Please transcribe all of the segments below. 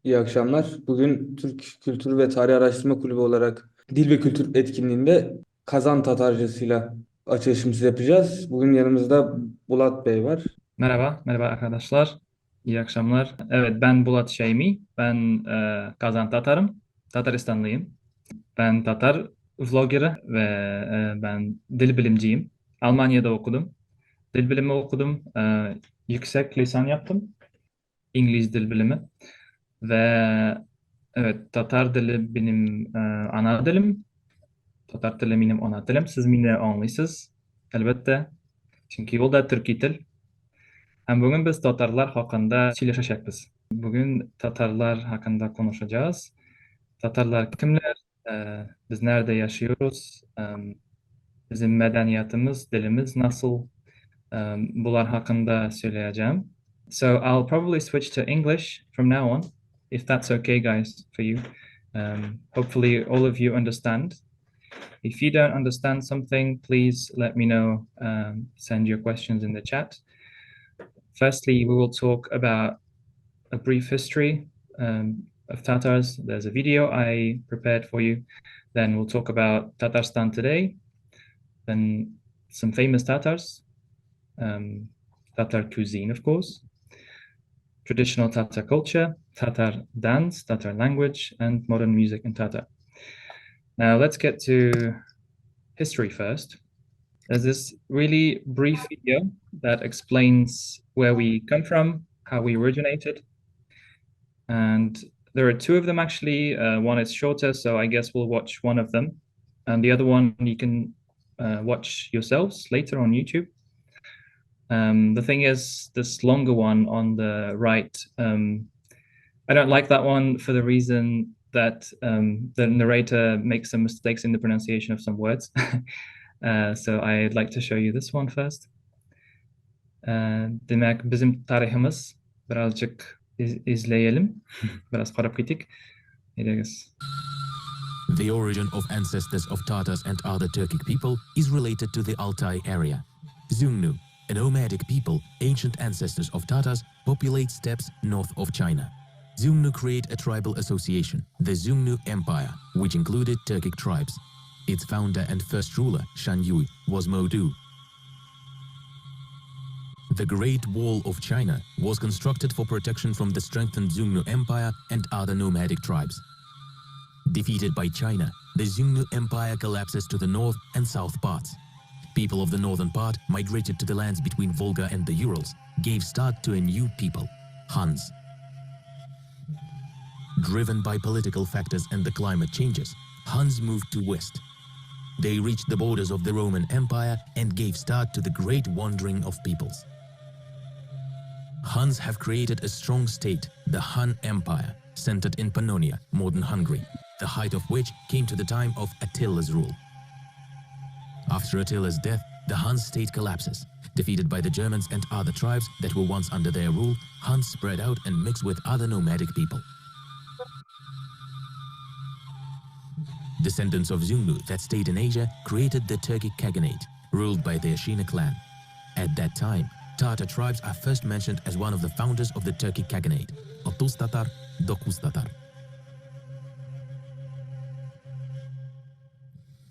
İyi akşamlar. Bugün Türk Kültür ve Tarih Araştırma Kulübü olarak Dil ve Kültür etkinliğinde Kazan Tatarcasıyla açılışımızı yapacağız. Bugün yanımızda Bulat Bey var. Merhaba arkadaşlar. İyi akşamlar. Evet, ben Bulat Şeymi. Ben Kazan Tatarım. Tataristanlıyım. Ben Tatar vloggeri ve ben dil bilimciyim. Almanya'da okudum. Dil bilimi okudum. Yüksek lisan yaptım. İngiliz dil bilimi. Ve evet, Tatar dili benim ana dilim. Tatar dili benim ana dilim. Siz beni anlıyorsunuz. Elbette. Çünkü o da Türk dil. Hem bugün biz Tatarlar hakkında söyleşecekiz. Bugün Tatarlar hakkında konuşacağız. Tatarlar kimler? Biz nerede yaşıyoruz? Bizim medeniyetimiz, dilimiz nasıl? Bunlar hakkında söyleyeceğim. So I'll probably switch to English from now on, if that's okay, guys, for you. Hopefully all of you understand. If you don't understand something, please let me know. Send your questions in the chat. Firstly, we will talk about a brief history of Tatars. There's a video I prepared for you. Then we'll talk about Tatarstan today, then some famous Tatars, Tatar cuisine, of course, traditional Tatar culture, Tatar dance, Tatar language, and modern music in Tatar. Now let's get to history first. There's this really brief video that explains where we come from, how we originated, and there are two of them actually. One is shorter, so I guess we'll watch one of them, and the other one you can watch yourselves later on YouTube. The thing is, this longer one on the right, I don't like that one for the reason that the narrator makes some mistakes in the pronunciation of some words. So I'd like to show you this one first. Demek bizim tarihimiz birazcık izleyelim. Biraz para kritik. The origin of ancestors of Tatars and other Turkic people is related to the Altai area. Zungnu, a nomadic people, ancient ancestors of Tatars, populate steppes north of China. Zungnu create a tribal association, the Zungnu Empire, which included Turkic tribes. Its founder and first ruler, Shan Yui, was Modu. The Great Wall of China was constructed for protection from the strengthened Zungnu Empire and other nomadic tribes. Defeated by China, the Zungnu Empire collapses to the north and south parts. People of the northern part migrated to the lands between Volga and the Urals, gave start to a new people, Huns. Driven by political factors and the climate changes, Huns moved to west. They reached the borders of the Roman Empire and gave start to the great wandering of peoples. Huns have created a strong state, the Han Empire, centered in Pannonia, modern Hungary, the height of which came to the time of Attila's rule. After Attila's death, the Han state collapses. Defeated by the Germans and other tribes that were once under their rule, Huns spread out and mixed with other nomadic people. Descendants of Zungnu that stayed in Asia created the Turkic Khaganate, ruled by the Ashina clan. At that time, Tatar tribes are first mentioned as one of the founders of the Turkic Khaganate, Otuz Tatar, Dokuz Tatar.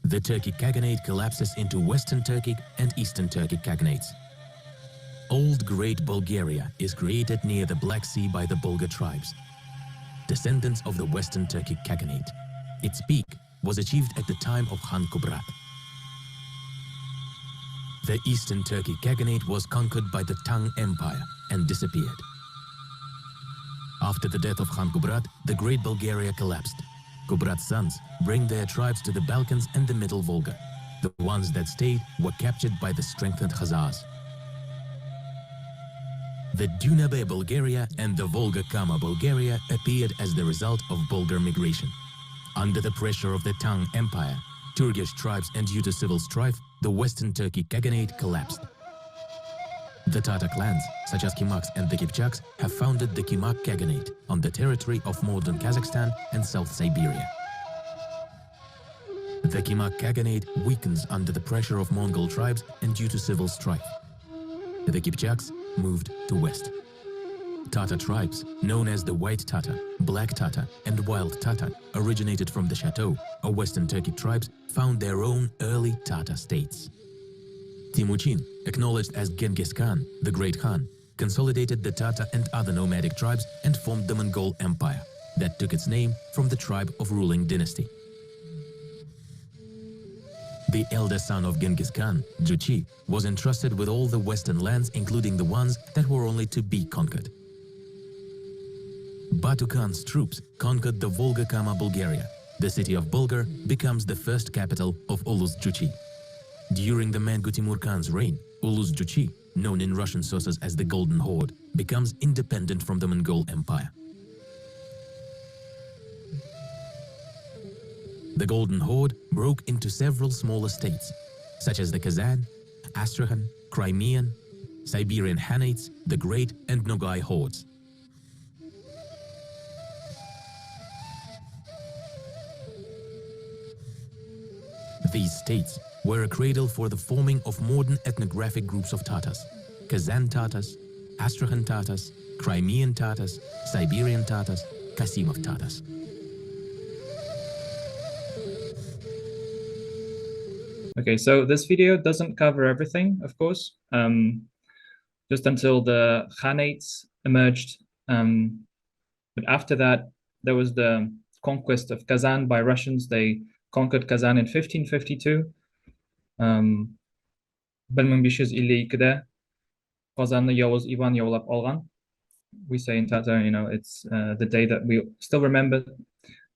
The Turkic Khaganate collapses into Western Turkic and Eastern Turkic Khaganates. Old Great Bulgaria is created near the Black Sea by the Bulgar tribes, descendants of the Western Turkic Khaganate. Its peak was achieved at the time of Han Kubrat. The Eastern Turkic Khaganate was conquered by the Tang Empire and disappeared. After the death of Khan Kubrat, the Great Bulgaria collapsed. Kubrat's sons bring their tribes to the Balkans and the Middle Volga. The ones that stayed were captured by the strengthened Khazars. The Dunabe Bulgaria and the Volga-Kama Bulgaria appeared as the result of Bulgar migration. Under the pressure of the Tang Empire, Turkish tribes and due to civil strife, the Western Turkic Khaganate collapsed. The Tatar clans, such as Kimaks and the Kipchaks, have founded the Kimak Khaganate on the territory of modern Kazakhstan and South Siberia. The Kimak Khaganate weakens under the pressure of Mongol tribes and due to civil strife. The Kipchaks moved to west. Tatar tribes, known as the White Tatar, Black Tatar, and Wild Tatar, originated from the Chateau, or Western Turkic tribes, found their own early Tatar states. Timucin, acknowledged as Genghis Khan, the Great Khan, consolidated the Tatar and other nomadic tribes and formed the Mongol Empire, that took its name from the tribe of ruling dynasty. The elder son of Genghis Khan, Juchi, was entrusted with all the western lands, including the ones that were only to be conquered. Batu Khan's troops conquered the Volga-Kama Bulgaria. The city of Bulgar becomes the first capital of Ulus Juchi. During the Mangu Timur Khan's reign, Ulus Juchi, known in Russian sources as the Golden Horde, becomes independent from the Mongol Empire. The Golden Horde broke into several smaller states, such as the Kazan, Astrakhan, Crimean, Siberian Khanates, the Great and Nogai Hordes. These states were a cradle for the forming of modern ethnographic groups of Tatars: Kazan Tatars, Astrakhan Tatars, Crimean Tatars, Siberian Tatars, Kasimov Tatars. Okay, so this video doesn't cover everything, of course, just until the Khanates emerged. But after that, there was the conquest of Kazan by Russians. They conquered Kazan in 1552. 1552'de Kazan'ı Yavuz İvan yaulab olgan. We say in Tatar, it's the day that we still remember.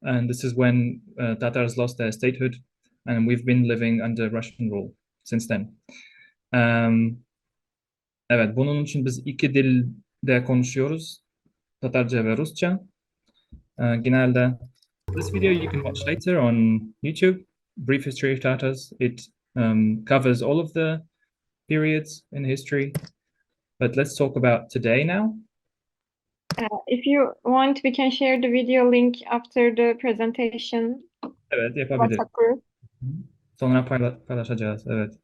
And this is when Tatars lost their statehood. And we've been living under Russian rule since then. Evet, bunun için biz iki dilde konuşuyoruz. Tatarca ve Rusça. Genelde. This video you can watch later on YouTube. Brief History of Tatars. It covers all of the periods in history. But let's talk about today now. If you want, we can share the video link after the presentation. Evet, yapabiliriz. WhatsApp group. Sonra paylaşacağız, evet.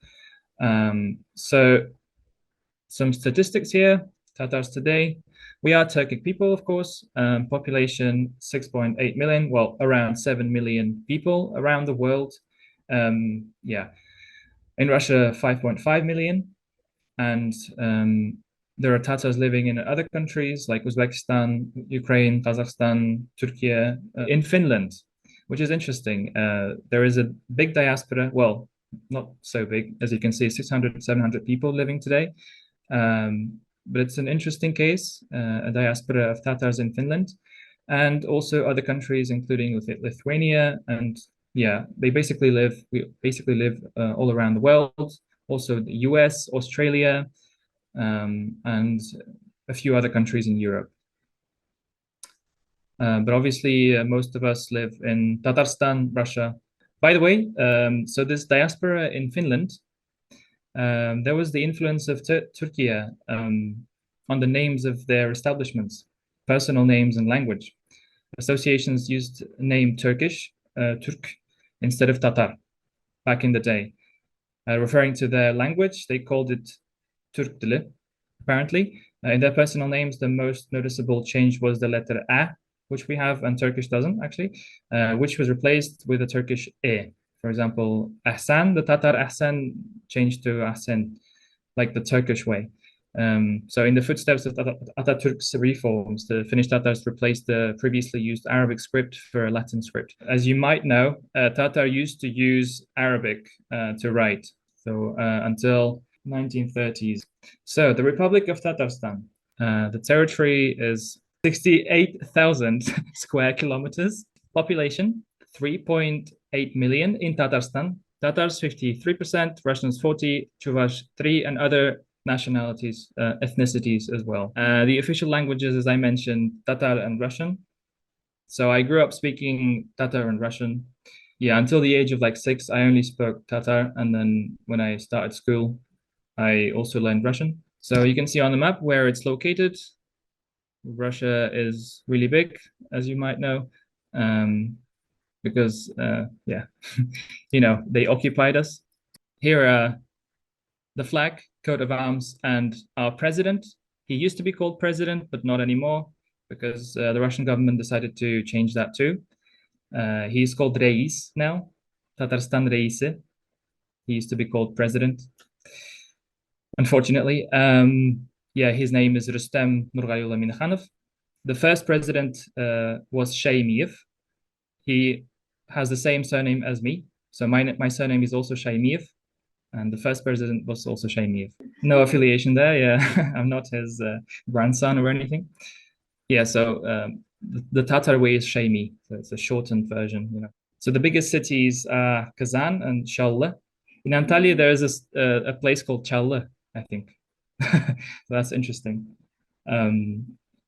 So, some statistics here. Tatars today. We are Turkic people, of course. Population 6.8 million, well, around 7 million people around the world. Yeah. In Russia, 5.5 million. And there are Tatars living in other countries like Uzbekistan, Ukraine, Kazakhstan, Turkey, in Finland, which is interesting. There is a big diaspora, well, not so big, as you can see, 600, 700 people living today. But it's an interesting case, a diaspora of Tatars in Finland, and also other countries, including Lithuania. And yeah, we basically live all around the world, also the US, Australia, and a few other countries in Europe. But obviously, most of us live in Tatarstan, Russia. By the way, so this diaspora in Finland, there was the influence of Turkey on the names of their establishments, personal names and language. Associations used name Turkish, Türk, instead of Tatar back in the day. Referring to their language, they called it Türk dili, apparently. In their personal names, the most noticeable change was the letter A, which we have and Turkish doesn't actually, which was replaced with a Turkish E. For example, Ahsan, the Tatar Ahsan changed to Ahsen, like the Turkish way. So in the footsteps of Atatürk's reforms, the Finnish Tatars replaced the previously used Arabic script for a Latin script. As you might know, Tatar used to use Arabic to write, so until 1930s. So the Republic of Tatarstan, the territory is 68,000 square kilometers. Population 3.8 million in Tatarstan. Tatars 53%, Russians 40%, Chuvash 3%, and other nationalities, ethnicities as well. The official languages, as I mentioned, Tatar and Russian. So I grew up speaking Tatar and Russian. Yeah, until the age of like 6, I only spoke Tatar, and then when I started school, I also learned Russian. So you can see on the map where it's located. Russia is really big, as you might know, because, yeah, they occupied us. Here are the flag, coat of arms, and our president. He used to be called president, but not anymore because the Russian government decided to change that too. He's called Reis now, Tatarstan Reisi. He used to be called president, unfortunately. Yeah, his name is Rustem Nurgayullah Minakhanov. The first president was Shaymiev. He has the same surname as me. So my surname is also Shaymiev. And the first president was also Shaymiev. No affiliation there. Yeah, I'm not his grandson or anything. Yeah, so the Tatar way is Shaymi. So it's a shortened version, you know. So the biggest cities are Kazan and Challa. In Antalya, there is a place called Challa, I think. So that's interesting.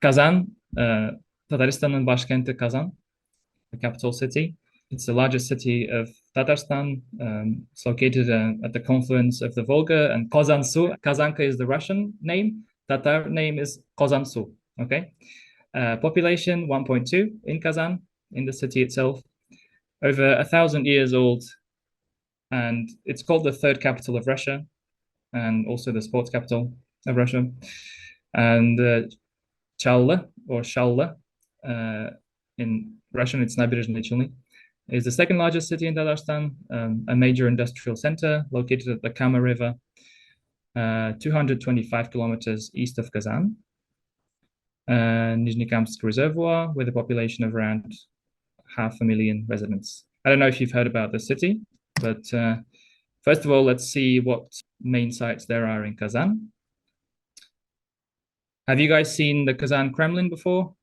Kazan, Tataristan'ın başkenti Kazan, the capital city. It's the largest city of Tatarstan. It's located at the confluence of the Volga and Kozansu. Kazanka is the Russian name. Tatar name is Kozansu. Okay. Population 1.2 in Kazan, in the city itself. Over 1,000 years old. And it's called the third capital of Russia and also the sports capital of Russia. And Challa or Shalla, in Russian, it's Naberezhny Chelny, is the second largest city in Tatarstan, a major industrial center located at the Kama River, 225 kilometers east of Kazan. Nizhnekamsk Reservoir, with a population of around 500,000 residents. I don't know if you've heard about the city, but first of all, let's see what main sites there are in Kazan. Have you guys seen the Kazan Kremlin before?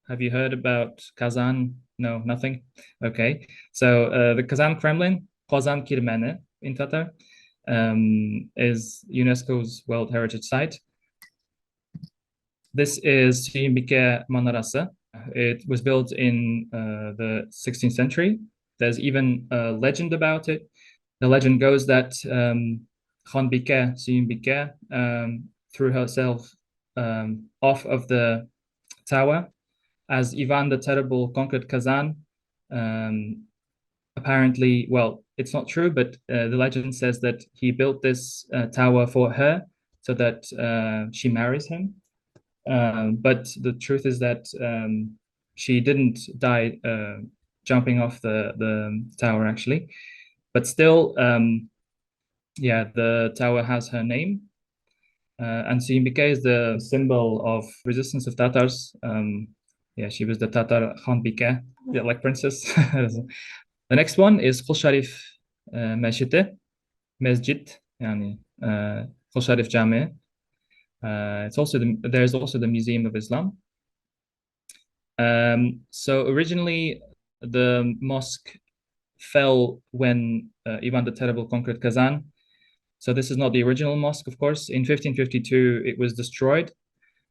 Have you heard about Kazan? No, nothing? Okay. So the Kazan Kremlin, Kazan Kirmeni in Tatar, is UNESCO's World Heritage Site. This is Suyunbike Manarası. It was built in the 16th century. There's even a legend about it. The legend goes that Khanbike Suyunbike threw herself off of the tower as Ivan the Terrible conquered Kazan. Apparently, well, it's not true, but the legend says that he built this tower for her so that she marries him. But the truth is that she didn't die jumping off the tower, actually. But still, yeah, the tower has her name. And Suyunbike is the symbol of resistance of Tatars. Yeah, she was the Tatar Khanbike, yeah, like princess. The next one is Qul Sharif Mescidi, Mescid, yani Qul Sharif Cami. It's also there's also the Museum of Islam. So originally, the mosque fell when Ivan the Terrible conquered Kazan. So this is not the original mosque, of course. In 1552, it was destroyed.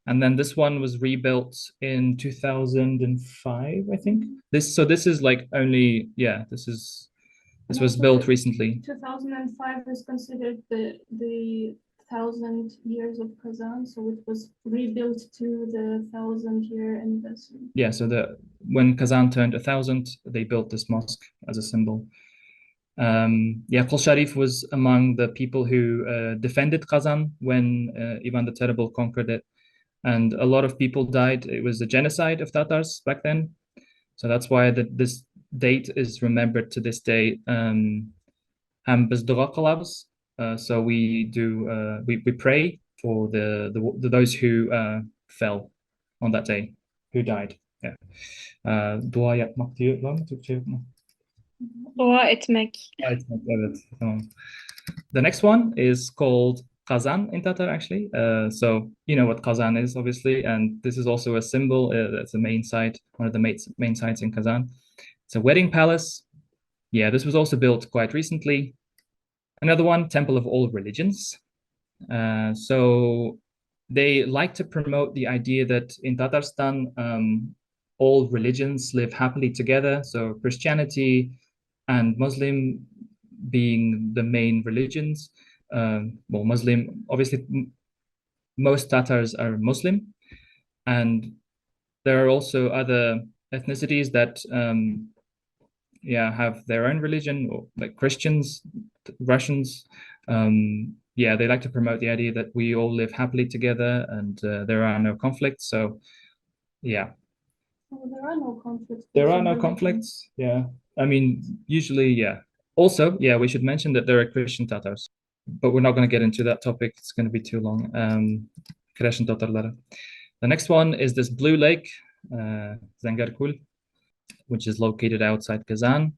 And then this one was rebuilt in 2005, I think. This is like only, yeah, this was built recently. 2005 is considered the 1,000 years of Kazan, so it was rebuilt to the 1,000-year anniversary. Yeah, so when Kazan turned 1,000, they built this mosque as a symbol. Yeah, Qul Sharif was among the people who defended Kazan when Ivan the Terrible conquered it. And a lot of people died. It was a genocide of Tatars back then. So that's why this date is remembered to this day. So we pray for those who fell on that day, who died. Yeah. Dua yapmak diyorlar mı Türkçe yok mu? Dua etmek. Evet, tamam. The next one is called Kazan in Tatar, actually. So you know what Kazan is, obviously, and this is also a symbol. That's the main site, one of the main sites in Kazan. It's a wedding palace. Yeah, this was also built quite recently. Another one, Temple of All Religions. So they like to promote the idea that in Tatarstan, all religions live happily together. So Christianity and Muslim being the main religions. Well, Muslim, obviously, most Tatars are Muslim, and there are also other ethnicities that, yeah, have their own religion, or like Christians, Russians, yeah, they like to promote the idea that we all live happily together and there are no conflicts. So yeah, Oh, there are no conflicts there are between no religions. conflicts. Yeah, I mean, usually, yeah. Also, yeah, we should mention that there are Christian Tatars, but we're not going to get into that topic. It's going to be too long. Christian Tatarları. The next one is this blue lake, Zangarkul, which is located outside Kazan.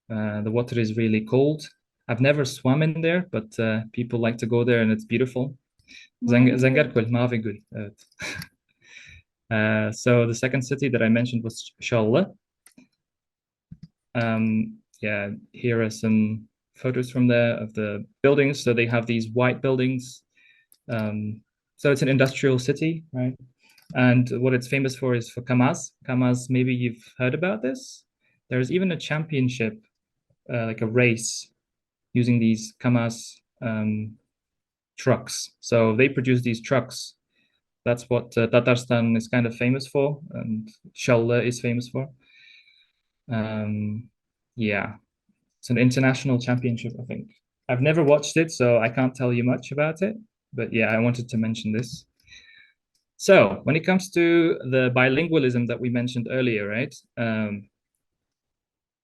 The water is really cold. I've never swum in there, but people like to go there and it's beautiful. Zangarkul, Mavi Göl. Evet. So the second city that I mentioned was Şalle. Yeah, here are some photos from there of the buildings. So they have these white buildings. So it's an industrial city, right? And what it's famous for is for Kamaz. Kamaz, maybe you've heard about this. There's even a championship, like a race, using these Kamaz trucks. So they produce these trucks. That's what Tatarstan is kind of famous for, and Şalle is famous for. Yeah, it's an international championship, I think. I've never watched it, so I can't tell you much about it. But yeah, I wanted to mention this. So when it comes to the bilingualism that we mentioned earlier, right?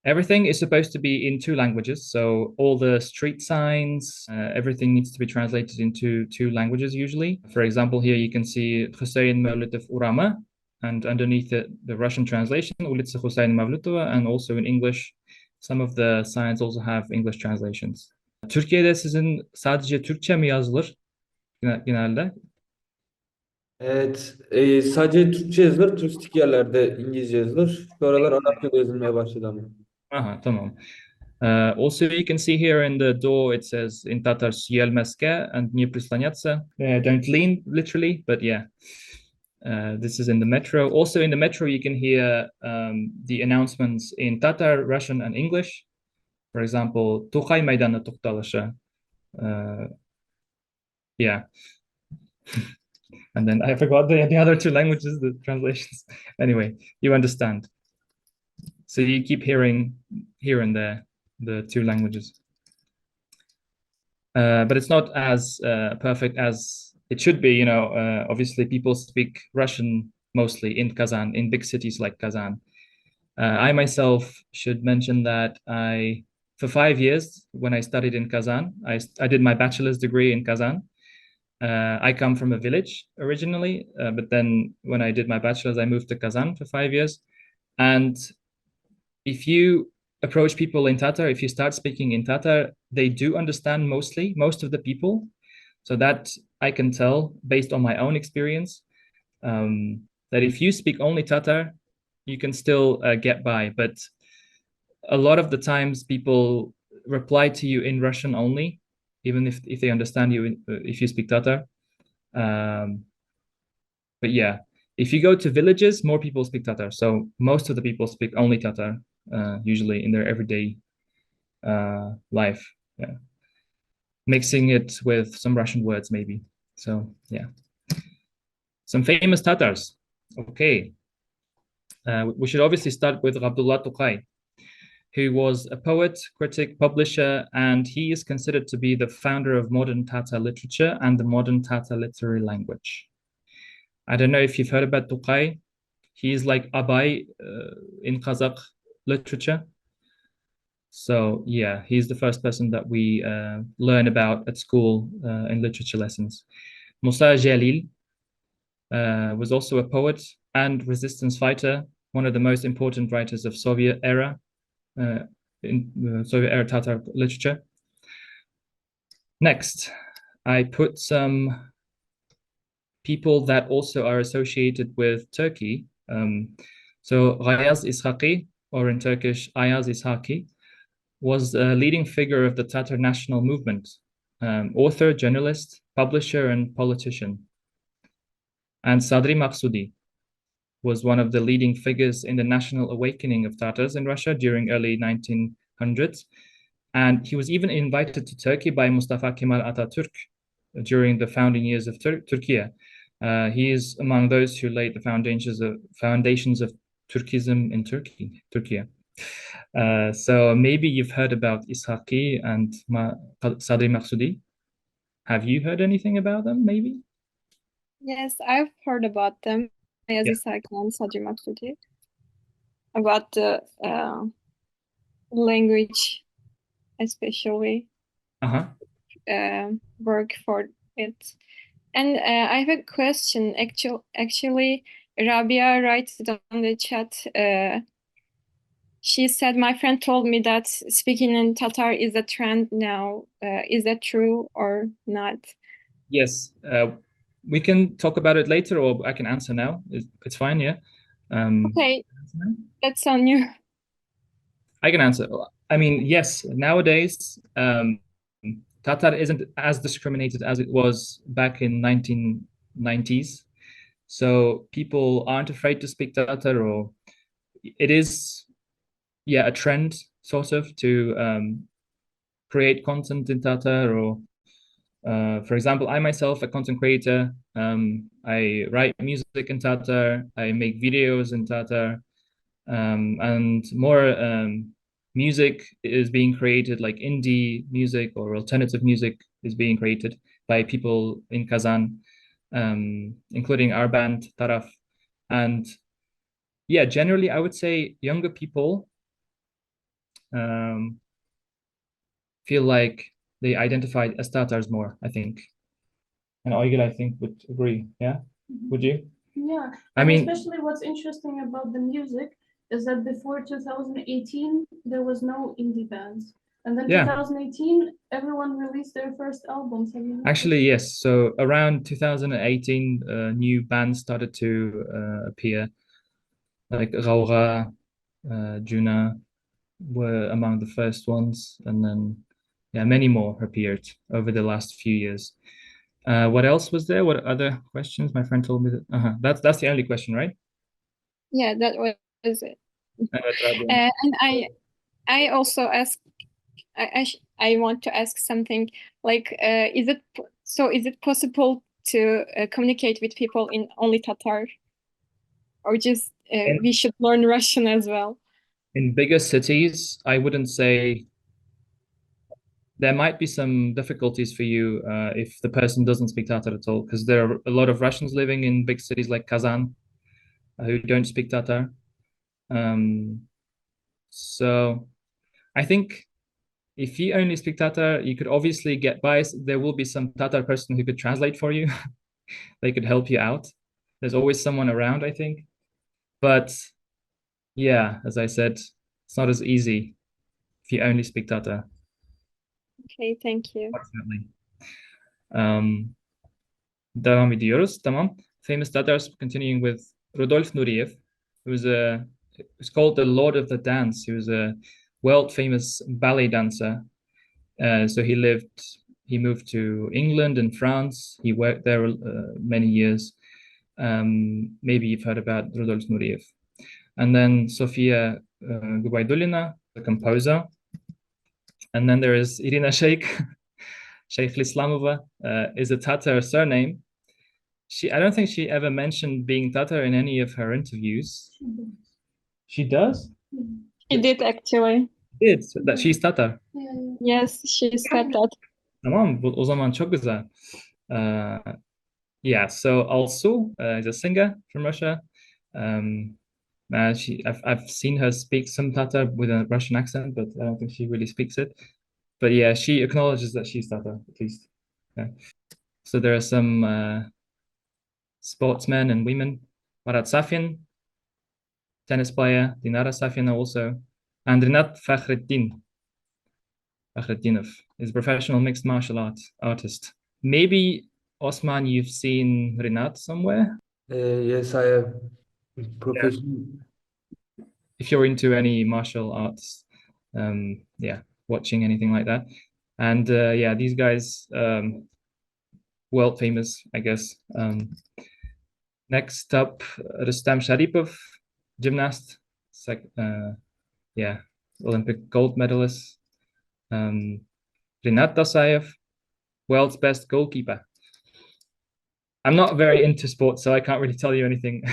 Everything is supposed to be in two languages. So all the street signs, everything needs to be translated into two languages usually. For example, here you can see Hüseyin Mevlütov Urama, and underneath it, the Russian translation, Ulitsa Hüseyin Mevlütova, and also in English, some of the signs also have English translations. Türkiye'de sizin sadece Türkçe mi yazılır genelde? Evet, sadece Türkçe yazılır, turistik yerlerde İngilizce yazılır. Şu aralar Arapça da yazılmaya başladı ama. Aha, tamam. Also, you can see here in the door, it says in Tatar "Sielmeske" and "Nie prislanyatsa." Don't lean, literally, but yeah. This is in the metro. Also, in the metro, you can hear the announcements in Tatar, Russian, and English. For example, Tuqay Meydanı to'xtalishi. Yeah. And then I forgot the other two languages, the translations. Anyway, you understand. So you keep hearing here and there the two languages. But it's not as perfect as it should be. Obviously people speak Russian mostly in Kazan, in big cities like Kazan. I myself should mention that for 5 years, when I studied in Kazan, I did my bachelor's degree in Kazan. I come from a village originally, but then when I did my bachelor's, I moved to Kazan for 5 years. And if you approach people in Tatar, if you start speaking in Tatar, they do understand most of the people. So that I can tell based on my own experience, that if you speak only Tatar, you can still get by. But a lot of the times people reply to you in Russian only, even if they understand you if you speak Tatar. But yeah, if you go to villages, more people speak Tatar. So most of the people speak only Tatar, usually in their everyday life. Yeah. Mixing it with some Russian words, maybe. So yeah. Some famous Tatars. Okay. We should obviously start with Abdullah Toqay, who was a poet, critic, publisher, and he is considered to be the founder of modern Tatar literature and the modern Tatar literary language. I don't know if you've heard about Toqay. He is like Abay in Kazakh literature. So yeah, he's the first person that we learn about at school in literature lessons. Musa Jalil was also a poet and resistance fighter, one of the most important writers of Soviet era, in Soviet era Tatar literature. Next, I put some people that also are associated with Turkey. So Gayaz Ishaqi, or in Turkish, Ayaz Ishaqi, was a leading figure of the Tatar national movement, author, journalist, publisher, and politician. And Sadri Maksudi was one of the leading figures in the national awakening of Tatars in Russia during early 1900s. And he was even invited to Turkey by Mustafa Kemal Atatürk during the founding years of Turkey. He is among those who laid the foundations of Turkism in Turkey. So maybe you've heard about Ishaqi and Sadri Maksudi. Have you heard anything about them, maybe? Yes, I've heard about them. Ayazi Serkan, Sadri Maksudi, about the language, especially Uh-huh. work for it. And I have a question. Actually, Rabia writes it on the chat. She said, my friend told me that speaking in Tatar is a trend now. Is that true or not? Yes. We can talk about it later, or I can answer now. It's fine, yeah. Okay, that's on you. I can answer. I mean, yes, nowadays, Tatar isn't as discriminated as it was back in 1990s. So people aren't afraid to speak Tatar, or it is, yeah, a trend sort of to create content in Tatar, or for example, I myself, a content creator, I write music in Tatar, I make videos in Tatar, and more music is being created, like indie music or alternative music is being created by people in Kazan, including our band Taraf. And yeah, generally, I would say younger people um, feel like they identify as Tatars more, I think. And Oygil, I think, would agree. Yeah? Would you? Yeah, I and mean, especially what's interesting about the music is that before 2018, there was no indie bands. And then yeah. 2018, everyone released their first albums. Have you noticed? Actually, yes. So around 2018, new bands started to appear, like Raura, Juna were among the first ones, and then yeah, many more appeared over the last few years. What else was there? What other questions? My friend told me that. That's the only question, right? Yeah, that was it. Rabia. And I also ask, I want to ask something like, is it possible to communicate with people in only Tatar, or just we should learn Russian as well? In bigger cities, I wouldn't say there might be some difficulties for you if the person doesn't speak Tatar at all, because there are a lot of Russians living in big cities like Kazan who don't speak Tatar. So I think if you only speak Tatar, you could obviously get by. There will be some Tatar person who could translate for you. They could help you out. There's always someone around, I think. But yeah, as I said, it's not as easy if you only speak Tatar, Okay, thank you. fortunately. Devam ediyoruz. Tamam. Famous Tatars, continuing with Rudolf Nureyev, who's called the Lord of the Dance. He was a world famous ballet dancer. So he moved to England and France. He worked there many years. Maybe you've heard about Rudolf Nureyev. And then Sofia Gubaidulina, the composer. And then there is Irina Sheikh. Sheikh Islamova is a Tatar surname. I don't think she ever mentioned being Tatar in any of her interviews. She does? She did actually. It's that she's Tatar. Yes, she said that. Tamam, o zaman çok güzel. Yeah, so Alsu is a singer from Russia. I've seen her speak some Tatar with a Russian accent, but I don't think she really speaks it. But yeah, she acknowledges that she's Tatar, at least. Yeah. So there are some sportsmen and women. Marat Safin, tennis player, Dinara Safin also, and Rinat Fakhretdinov is a professional mixed martial arts artist. Maybe, Osman, you've seen Rinat somewhere? Yes, I have professional. If you're into any martial arts, yeah, watching anything like that. And yeah, these guys, world famous, I guess. Next up, Rustam Sharipov, gymnast, yeah, Olympic gold medalist. Rinat Dasayev, world's best goalkeeper. I'm not very into sports, so I can't really tell you anything.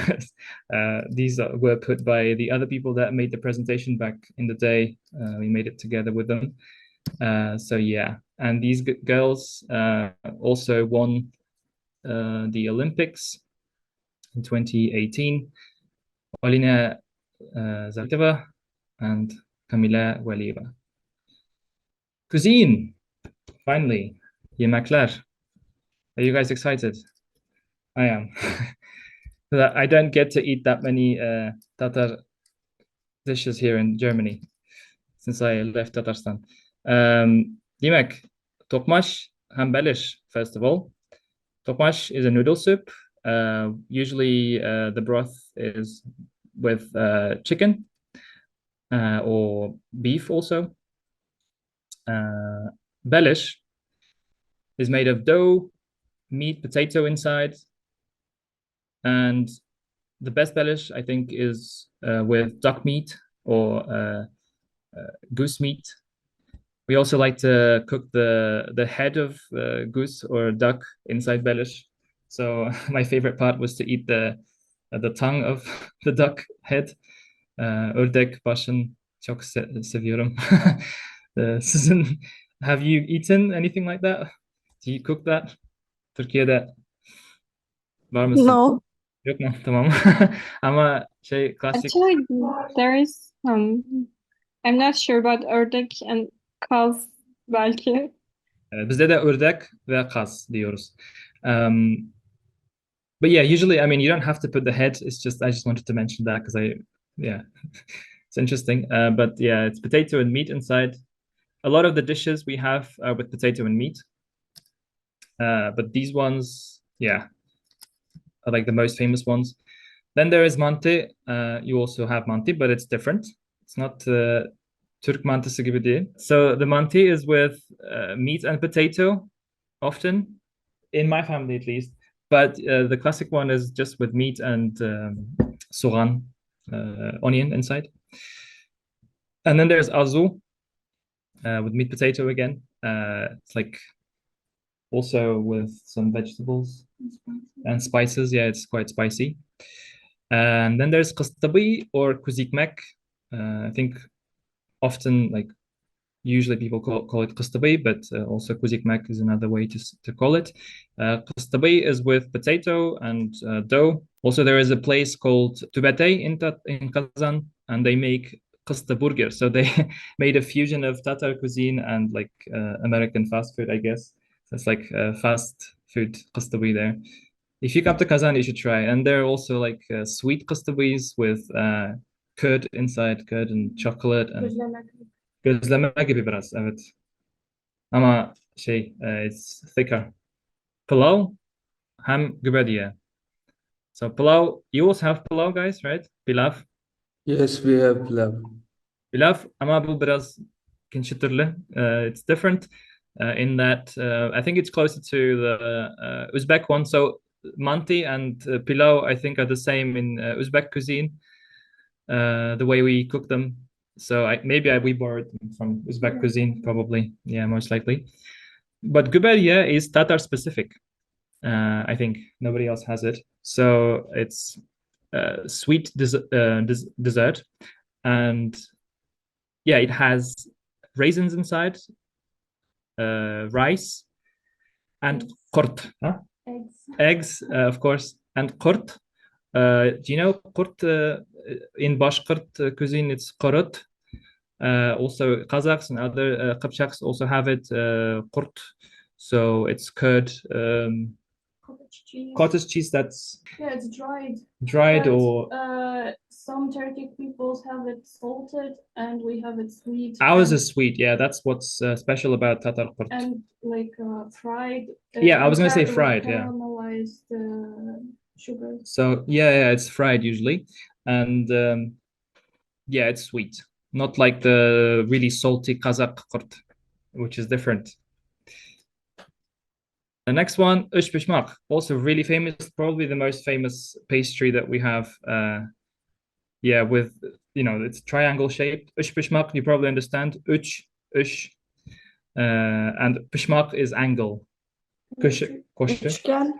These were put by the other people that made the presentation back in the day. We made it together with them. So yeah, and these girls also won the Olympics in 2018. Alina Zavitova and Camila Valieva. Cuisine, finally. Yemekler. Are you guys excited? I am. I don't get to eat that many Tatar dishes here in Germany since I left Tatarstan. Yemek, tokmash hambelish, first of all. Tokmash is a noodle soup. Usually the broth is with chicken or beef also. Belish is made of dough, meat, potato inside. And the best belish, I think, is with duck meat or goose meat. We also like to cook the head of goose or duck inside belish. So my favorite part was to eat the tongue of the duck head. Ördek başın çok seviyorum. Sizin, have you eaten anything like that? Do you cook that? Türkiye'de var mısın? No. Yok mu? Tamam. Ama şey klasik Actually, there is I'm not sure about ördek and kaz belki. bizde de ördek ve kaz diyoruz. But yeah, usually, I mean, you don't have to put the head. It's just I just wanted to mention that because yeah, it's interesting. But yeah, it's potato and meat inside. A lot of the dishes we have are with potato and meat. But these ones, yeah, are like the most famous ones. Then there is mante. You also have mante, but it's different. It's not Türk mantısı gibi değil. So the mante is with meat and potato, often, in my family at least. But the classic one is just with meat and soğan, onion inside. And then there's azu with meat potato again. It's like also with some vegetables and spices. Yeah, it's quite spicy. And then there's kıstabi or kuzikmek. I think often, like, usually people call it kıstabi, but also kuzikmek is another way to call it. Kıstabi is with potato and dough. Also, there is a place called Tübetey in Kazan, and they make kısta burger. So they made a fusion of Tatar cuisine and like American fast food, I guess. So it's like fast food kıstabi there. If you come to Kazan, you should try. And there are also like sweet kıstabis with curd inside, curd and chocolate and gözleme gibi biraz, evet. Ama it's thicker. Pilav hem gübediye. So pilav, you also have pilav, guys, right? Pilav. Yes, we have pilav. Pilav ama bu biraz çıtırlı. It's different in that I think it's closer to the Uzbek one. So manti and pilav, I think, are the same in Uzbek cuisine, the way we cook them. So we borrowed them from Uzbek cuisine, probably. Yeah, most likely. But gübediye is Tatar specific. I think nobody else has it. So it's sweet dessert, and yeah, it has raisins inside, rice, and kurt, huh? Eggs, of course, and kurt. Do you know kurt in Bashkirt cuisine? It's korut. Also, Kazakhs and other Kipchaks also have it, kurt. So it's curd, cottage cheese that's it's dried. dried But, or some Turkic peoples have it salted, and we have it sweet. ours and, is sweet. Yeah, that's what's special about Tatar kurt. and like fried. Yeah, I was gonna say with fried, yeah. Caramelized sugar. So yeah, it's fried usually, and yeah, it's sweet, not like the really salty Kazakh kurt, which is different. The next one, ushpishmak, also really famous, probably the most famous pastry that we have. Yeah, with, it's triangle shaped. Ushpishmak, you probably understand. Ush, and pishmak is angle. Koşu. Üçgen.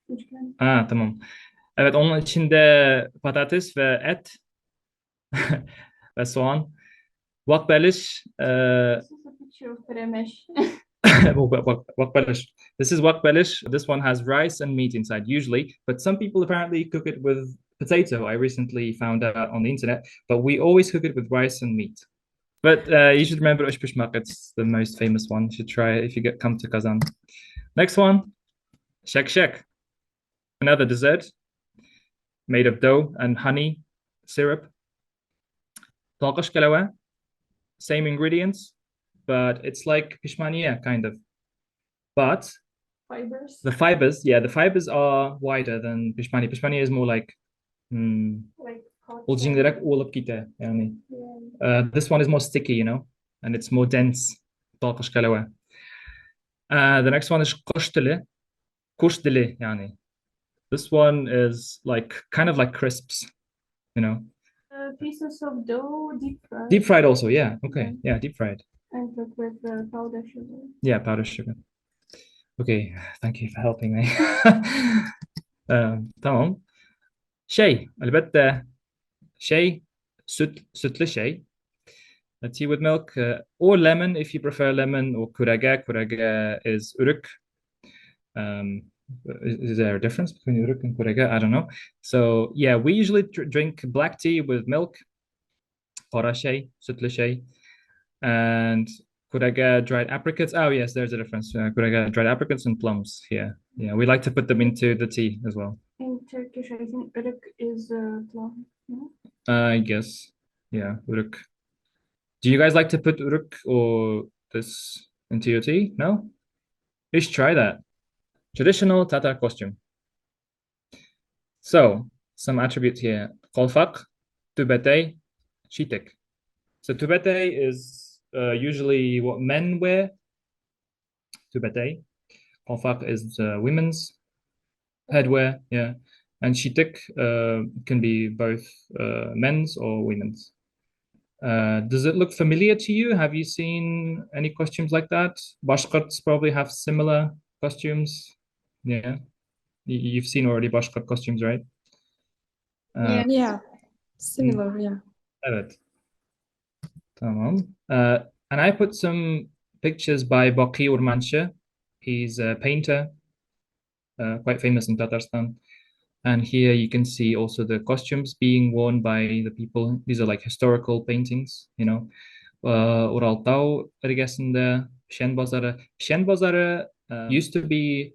Üçgen. Tamam. Evet, onun içinde patates ve et ve soğan. وقت بلش This is a picture of Premesh. Wak belish. This is wak belish. This one has rice and meat inside, usually, but some people apparently cook it with potato. I recently found out on the internet, but we always cook it with rice and meat. But you should remember Ush Pishmak. It's the most famous one. You should try it if you come to Kazan. Next one, shek shek. Another dessert made of dough and honey syrup. Talqash kalawa, same ingredients, but it's like pishmaniya kind of. But Fibers. the fibers are wider than pishmani. Pishmani is more like Like cotton. ulcinlerek olup gider. Yani. Yeah. This one is more sticky, you know, and it's more dense. Talqash kalawa. The next one is kush dili. Kush dili, yani. This one is like kind of like crisps, you know. Pieces of dough, deep fried. Deep fried also, yeah. Okay, yeah, deep fried. And cooked with powdered sugar. Yeah, powdered sugar. Okay, thank you for helping me. tamam. البتة sütlü şey. Tea with milk or lemon if you prefer lemon, or kuraga. Kuraga is uruk. Is there a difference between uruk and kuraga? I don't know. So yeah, we usually drink black tea with milk. Qora şey, sütlü şey. And kuraga dried apricots. Oh yes, there's a difference. Kuraga dried apricots and plums here. Yeah, we like to put them into the tea as well. In Turkish, I think ırık is plum. No? I guess. Yeah, uruk. Do you guys like to put uruk or this into your tea? No? You should try that. Traditional Tatar costume. So, some attributes here. Kolfak, tubete, shitek. So tubete is usually what men wear. Tubete. Kolfak is women's headwear, yeah. And shitek can be both men's or women's. Does it look familiar to you? Have you seen any costumes like that? Bashkirts probably have similar costumes. Yeah. You've seen already Bashkirt costumes, right? Yeah, similar, yeah. Evet. Tamam. And I put some pictures by Baki Urmanche. He's a painter, quite famous in Tatarstan. And here you can see also the costumes being worn by the people. These are like historical paintings, you know. Uraltau ırgesinde Pişen Bazarı. Pişen Bazarı used to be,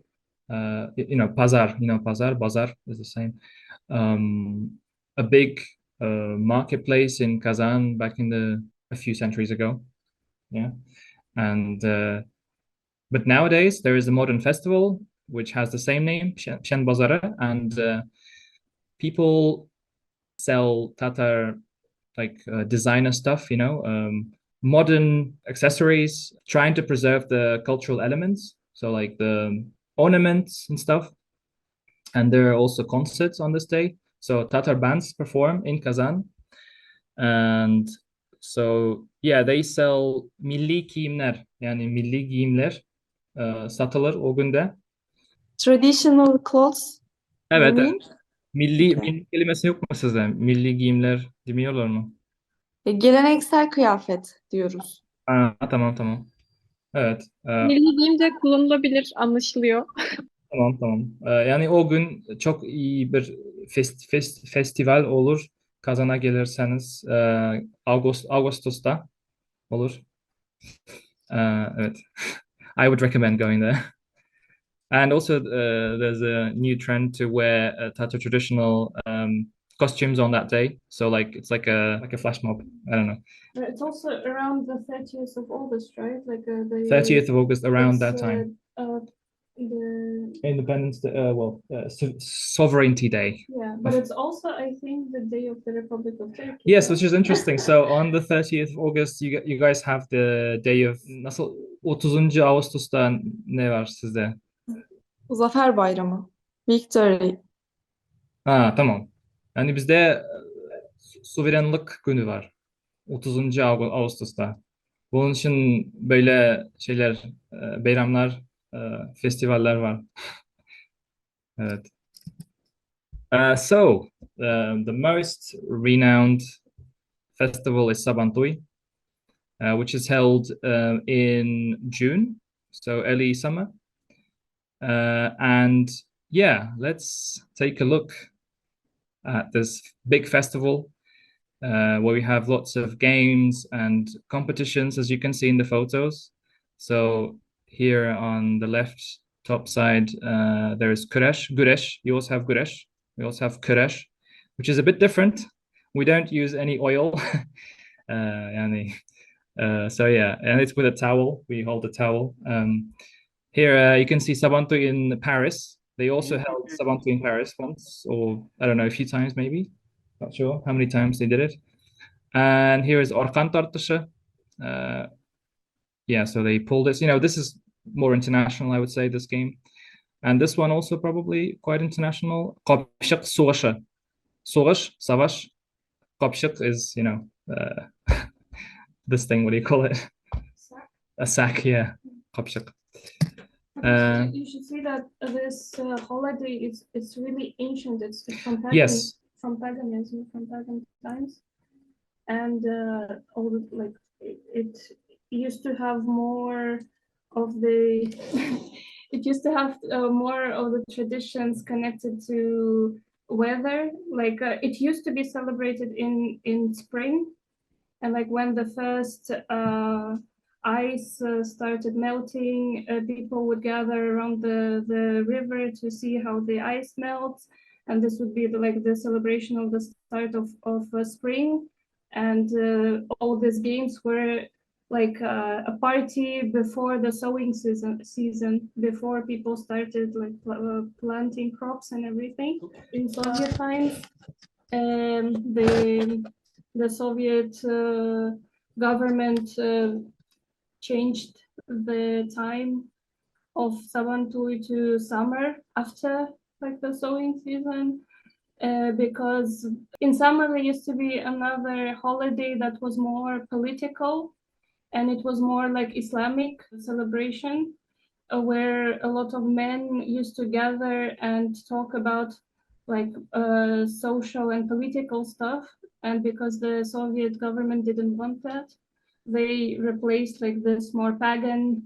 Pazar, Pazar, Bazar is the same. A big marketplace in Kazan back in a few centuries ago. Yeah. And but nowadays there is a modern festival which has the same name, Pişen Bazarı, and people sell Tatar like designer stuff, modern accessories, trying to preserve the cultural elements. So like the ornaments and stuff. And there are also concerts on this day. So Tatar bands perform in Kazan. And so yeah, they sell milli giyimler, yani milli giyimler satılır o günde. Traditional clothes, you Evet, mean? milli kelimesi yok mu sizde? Milli giyimler demiyorlar mı? Geleneksel kıyafet diyoruz. Tamam. Evet. Milli giyim de kullanılabilir, anlaşılıyor. Tamam. Yani o gün çok iyi bir festival olur. Kazan'a gelirseniz Ağustos'ta olur. Evet. I would recommend going there. And also there's a new trend to wear Tatar traditional costumes on that day. So like it's like a flash mob. I don't know. It's also around the 30th of August, right? Like the 30th of August, around that it's, time. The Independence Day, Sovereignty Day. yeah, but it's also I think the day of the Republic of Turkey. Yes, which is interesting. So on the 30th of August, you guys have the day of nasıl 30. Ağustos'ta ne var sizde? Zafer Bayramı. Victory. Tamam. Yani bizde suverenlik günü var. 30. Ağustos'ta. Bunun için böyle şeyler, bayramlar, festivaller var. Evet. The most renowned festival is Sabantuy. which is held in June, so early summer. And yeah, let's take a look at this big festival where we have lots of games and competitions, as you can see in the photos. So here on the left top side, there is Guresh. You also have Guresh. We also have Kuresh, which is a bit different. We don't use any oil. So yeah, and it's with a towel. We hold a towel. Here you can see Sabanto in Paris. They also held Sabanto in Paris once, or I don't know, a few times maybe. Not sure how many times they did it. And here is Orkan Tartışa. Yeah, so they pulled this. This is more international, I would say, this game. And this one also probably quite international. Kopşık Savaşı. Savaş, Savaş. Kopşık is, this thing, what do you call it? A sack, yeah. Kopşık. You should see that this holiday it's really ancient. It's from Yes. from paganism, from pagan times, and all the, like it used to have more of the it used to have more of the traditions connected to weather. Like it used to be celebrated in spring, and like when the first ice started melting, people would gather around the river to see how the ice melts, and this would be the celebration of the start of spring. And all these games were like a party before the sowing season, before people started like planting crops and everything. In Soviet times, the Soviet government changed the time of Sabantuy to summer after like the sowing season, because in summer there used to be another holiday that was more political, and it was more like Islamic celebration, where a lot of men used to gather and talk about like social and political stuff. And because the Soviet government didn't want that, they replaced like this more pagan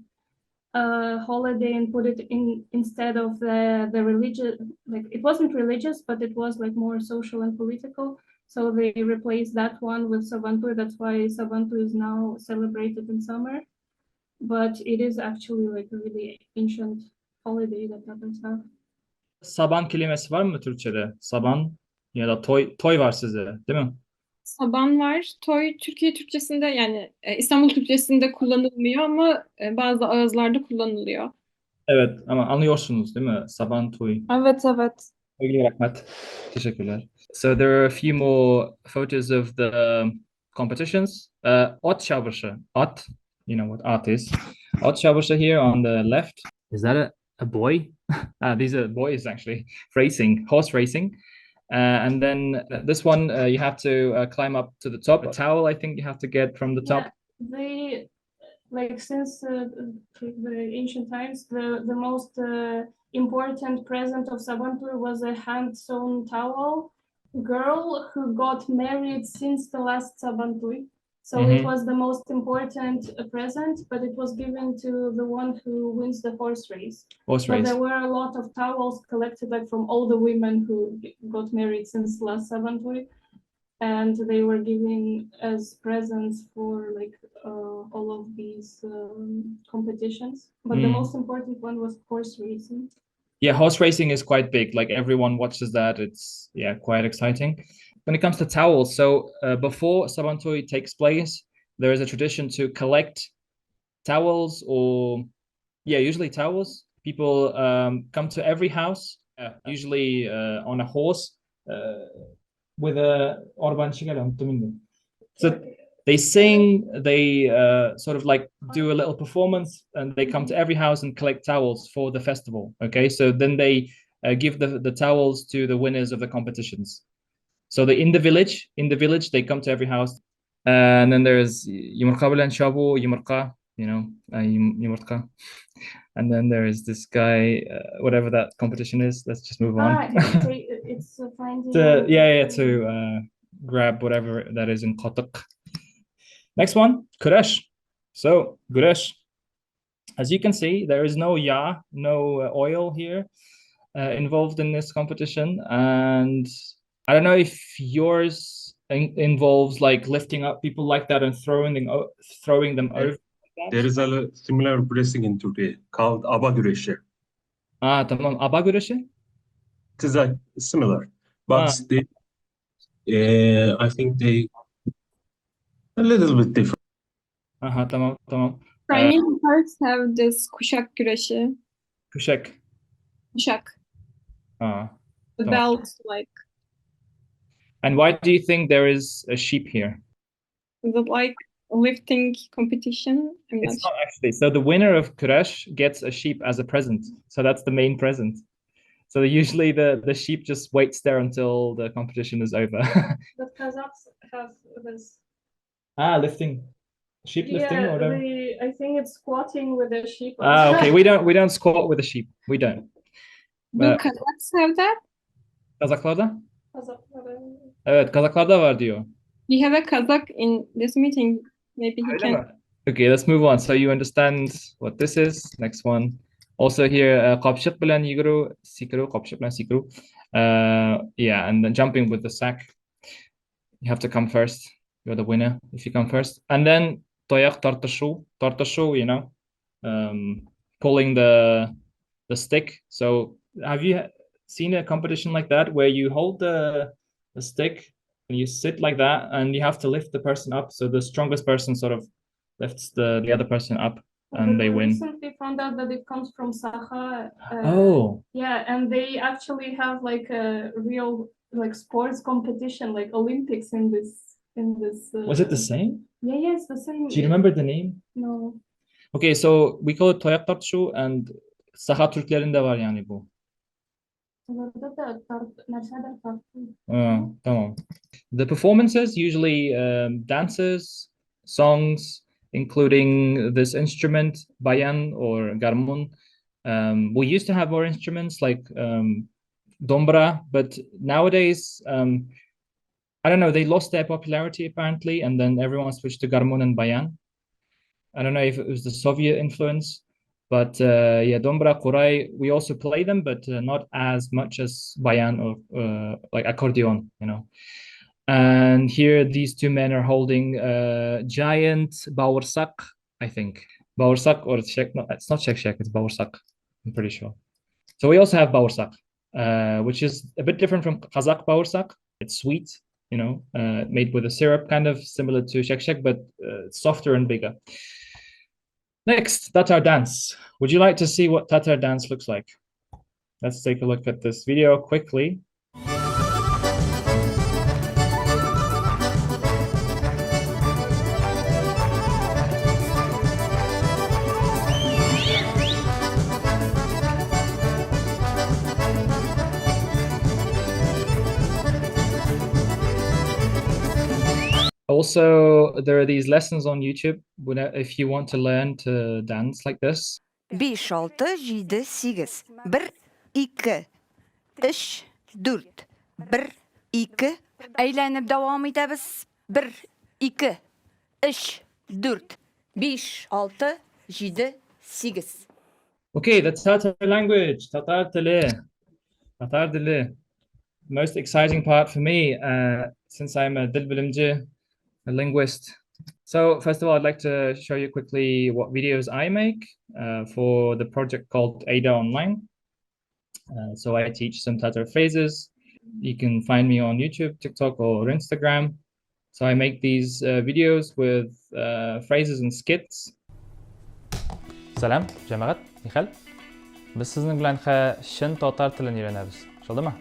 holiday and put it in instead of the religious. Like it wasn't religious, but it was like more social and political. So they replaced that one with Sabantuy. That's why Sabantuy is now celebrated in summer. But it is actually like a really ancient holiday that Tatars have. Saban kelimesi var mı Türkçe'de? Saban ya da toy var sizde, değil mi? Saban var. Toy Türkiye Türkçesinde yani İstanbul Türkçesinde kullanılmıyor ama bazı ağızlarda kullanılıyor. Evet ama anlıyorsunuz değil mi? Saban toy. Evet, evet. Sevgili Rahmet. Teşekkürler. So there are a few more photos of the competitions. At Şavırşı. At, you know what at is. At Şavırşı here on the left. Is that a boy? These are boys actually. Racing, horse racing. And then this one, you have to climb up to the top. A towel, I think you have to get from the top. Yeah, they like since the ancient times, the most important present of Sabantuy was a hand-sewn towel. Girl who got married since the last Sabantuy. So it was the most important present, but it was given to the one who wins the horse race. Horse But race. there were a lot of towels collected like from all the women who got married since last Sabantuy, and they were given as presents for like all of these competitions. But the most important one was horse racing. Yeah, horse racing is quite big. Like everyone watches that. It's quite exciting. When it comes to towels, so before Sabantuy takes place, there is a tradition to collect towels, or usually towels. People come to every house, usually on a horse, with a orban shigaram. So they sing, they sort of like do a little performance, and they come to every house and collect towels for the festival. Okay, so then they give the towels to the winners of the competitions. So in the village, they come to every house. And then there's Yumurka bilen Shabu, Yumurka, Yumurka. And then there is this guy, whatever that competition is. Let's just move on. It's finding to grab whatever that is in Kotuk. Next one, güreş. So güreş. As you can see, there is no yağ, no oil here involved in this competition, and I don't know if yours involves like lifting up people like that and throwing them over. There is a similar wrestling in Turkey called Aba güreşi. Tamam. Aba güreşi? It is like similar, but I think they a little bit different. Tamam. Chinese Tatars have this kuşak güreşi. Kuşak. Kuşak. The Tamam. belt, like, And why do you think there is a sheep here? is it like a lifting competition? I'm not It's not actually. So the winner of Kuresh gets a sheep as a present. So that's the main present. So usually the sheep just waits there until the competition is over. But Kazakhs have this. Lifting. Sheep lifting or whatever. I think it's squatting with the sheep. Okay. We don't squat with a sheep. We don't. Do Kazakhs have that? Kazaklarda? Kazakhlar- Evet, Kazaklarda var diyor. We have a Kazakh in this meeting. Maybe he Öyle can. mi? Okay, let's move on. So you understand what this is. Next one. Also here, qapshıq bilan yuguru, sikru, qapshıq bilan sikru. Yeah, and then jumping with the sack. You have to come first. You're the winner if you come first. And then toyaq tartashu. Tartashu, you know, pulling the stick. So have you seen a competition like that where you hold the stick and you sit like that and you have to lift the person up, so the strongest person sort of lifts the other person up and they We win. recently found out that it comes from Sakha. Oh, Yeah, and they actually have like a real like sports competition, like Olympics in this. was it the same? Yeah, it's the same. Do you remember the name? No. Okay, so we call it toyak tartışu and Saha Türklerinde var yani bu. Onlarda da нәрселер farklı. Tamam. The performances usually dances, songs, including this instrument, bayan or garmun. We used to have more instruments like dombra, but nowadays, I don't know, they lost their popularity apparently, and then everyone switched to garmun and bayan. I don't know if it was the Soviet influence, but yeah, dombra, kuray, we also play them, but not as much as bayan or like accordion, you know. And here, these two men are holding a giant bağırsak, I think. Bağırsak or shek, no, it's not shek, it's bağırsak, I'm pretty sure. So we also have bağırsak, which is a bit different from Kazakh bağırsak. It's sweet, you know, made with a syrup, kind of similar to shek, but softer and bigger. Next, Tatar dance. Would you like to see what Tatar dance looks like? Let's take a look at this video quickly. Also, there are these lessons on YouTube if you want to learn to dance like this. 5, 6, 7, 8. 1, 2, 3, 4. 1, 2. Aylanib davom etamiz. 1, 2, 3, 4, 5, 6, 7, 8. Okay, the Tatar language, Tatar dili. Tatar dili. Most exciting part for me, since I'm a dil bilimci, a linguist. So first of all, I'd like to show you quickly what videos I make for the project called Ada Online. So I teach some Tatar phrases. You can find me on YouTube, TikTok, or Instagram. So I make these videos with phrases and skits. Salam, jamoat, Mixail. Biz sizning bilan shin tatar tilini o'rganamiz. Tushundimi?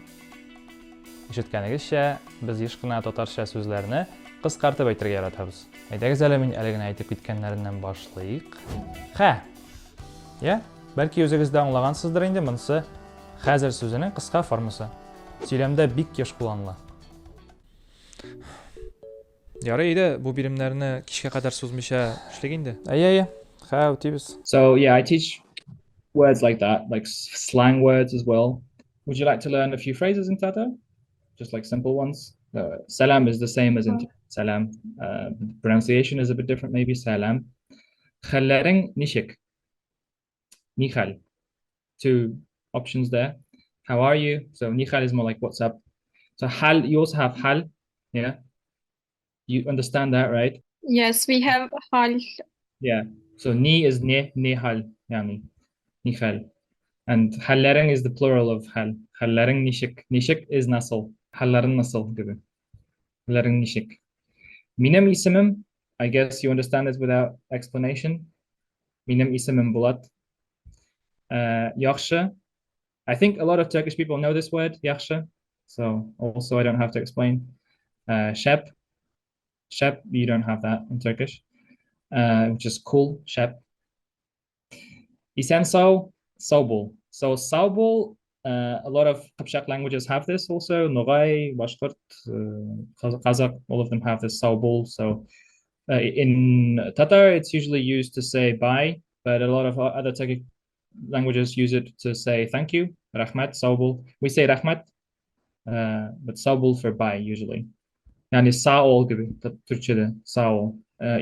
Eshitganingizcha, biz yishqina tatarcha so'zlarni qisqartib aytirga yaratamiz. Aytag'iz, men aligini aytib ketganlarimdan boshlaylik. Ha. Ya, balki o'zingizda anglagansizdir endi, bunisi hozir so'zining qisqa formasi. Söylemda bik yosh kullanılan. Yaraydı, bu birimlerini kişiye kadar sözmüşe işlegindi. Ay. Ha, ötübüz. So yeah, I teach words like that, like slang words as well. Would you like to learn a few phrases in Tatar? Just like simple ones. Salam is the same as in Salam. Pronunciation is a bit different maybe. Salam. Hallerin nishik. Nihal. Two options there. How are you? So nihal is more like what's up. So hal, you also have hal. Yeah. You understand that, right? Yes, we have hal. Yeah. So ni is ne hal. Yani. Nihal. And hallerin is the plural of hal. Hallerin nishik. Nishik is nasıl. Hallerin nasıl gibi. Hallerin nishik. Minem isimim. I guess you understand this without explanation. Minem isimim Bulat. Yaxşı. I think a lot of Turkish people know this word, yaxşı. So also I don't have to explain. Shep. Shep, you don't have that in Turkish, which is cool. Shep. İsenso, Sobol. So Sobol, a lot of Kıpçak languages have this also. Nogai, Bashkurt, Kazakh, all of them have this Sobol. So in Tatar, it's usually used to say bye, but a lot of other Turkic languages use it to say thank you. Rahmat, Sobol. We say Rahmat, but Sobol for bye usually. Yani sağ ol gibi Türkçe'de sağ ol.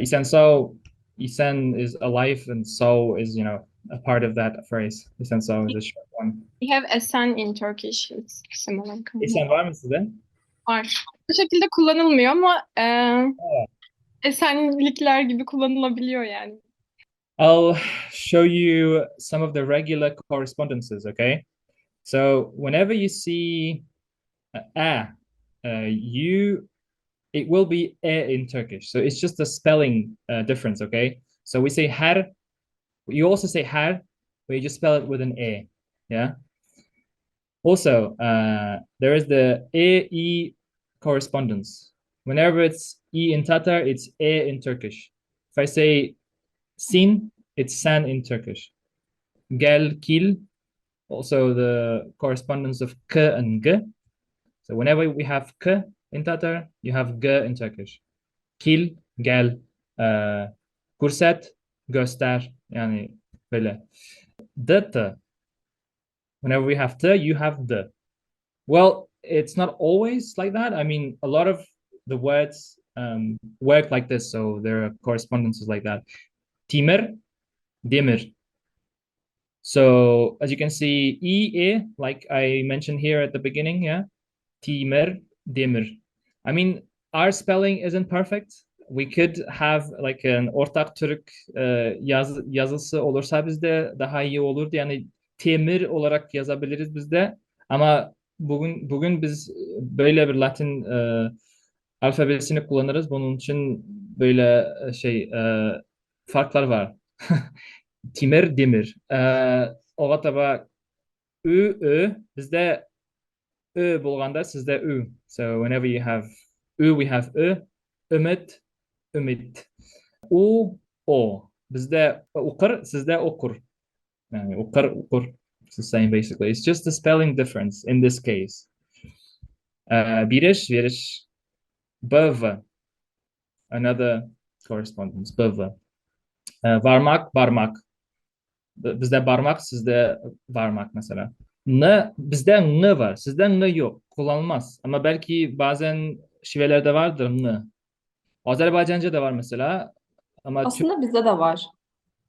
İsenso, İsen is alive and so is, a part of that phrase. İsenso is a short one. We have esen in Turkish. It's similar. İsen var mı sizde? Var. Bu şekilde kullanılmıyor ama esenlikler gibi kullanılabiliyor yani. I'll show you some of the regular correspondences, okay? So whenever you see it will be in Turkish. So it's just a spelling difference, okay? So we say her, you also say her, but you just spell it with an e, yeah? Also, there is the e correspondence. Whenever it's e in Tatar, it's e in Turkish. If I say sin, it's san in Turkish. Gel, kil, also the correspondence of k and g. So whenever we have k in Tatar, you have g in Turkish. Kil, gel, kurset, göster, yani böyle. D, whenever we have t, you have d. Well, it's not always like that. I mean, a lot of the words work like this, so there are correspondences like that. Timir, demir. So as you can see, e, like I mentioned here at the beginning, yeah, Timir, demir. I mean, our spelling isn't perfect. We could have like an ortak Türk yazısı olursa bizde daha iyi olurdu. Yani temir olarak yazabiliriz bizde. Ama bugün biz böyle bir Latin alfabesini kullanırız. Bunun için böyle farklar var. Timir, demir. Oğa taba ö, bizde ö bulganda sizde ü. So whenever you have ü, we have ö. Ümit, ümit. O. Bizde okur, sizde okur. Yani okur. It's the same basically. It's just the spelling difference in this case. Biriş. Böv. Another correspondence. Böv. Barmak. Bizde barmak, sizde varmak mesela. Bizde n var. Sizde n yok. Kullanılmaz. Ama belki bazen şivelerde vardır n. Azerbaycanca da var mesela. Ama Aslında bizde de var.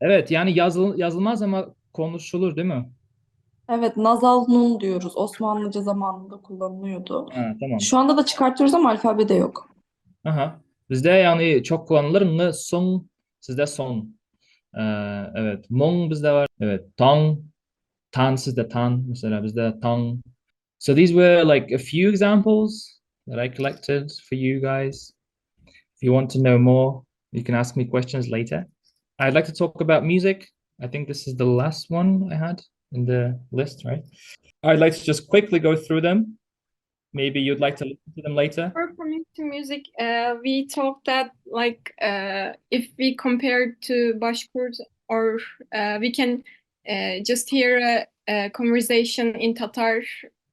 evet, yani yazılmaz ama konuşulur değil mi? Evet, nazal nun diyoruz. Osmanlıca zamanında kullanılıyordu. Ha, tamam. Şu anda da çıkartıyoruz ama alfabede yok. Aha. Bizde yani çok kullanılır. N, son. Sizde son. Evet. Mon bizde var. Evet. Tan sizde tan. Mesela bizde tan. So these were like a few examples that I collected for you guys. If you want to know more, you can ask me questions later. I'd like to talk about music. I think this is the last one I had in the list, right? I'd like to just quickly go through them. Maybe you'd like to listen to them later. For me, to music, we talked that like if we compare to Bashkurt, or we can just hear a conversation in Tatar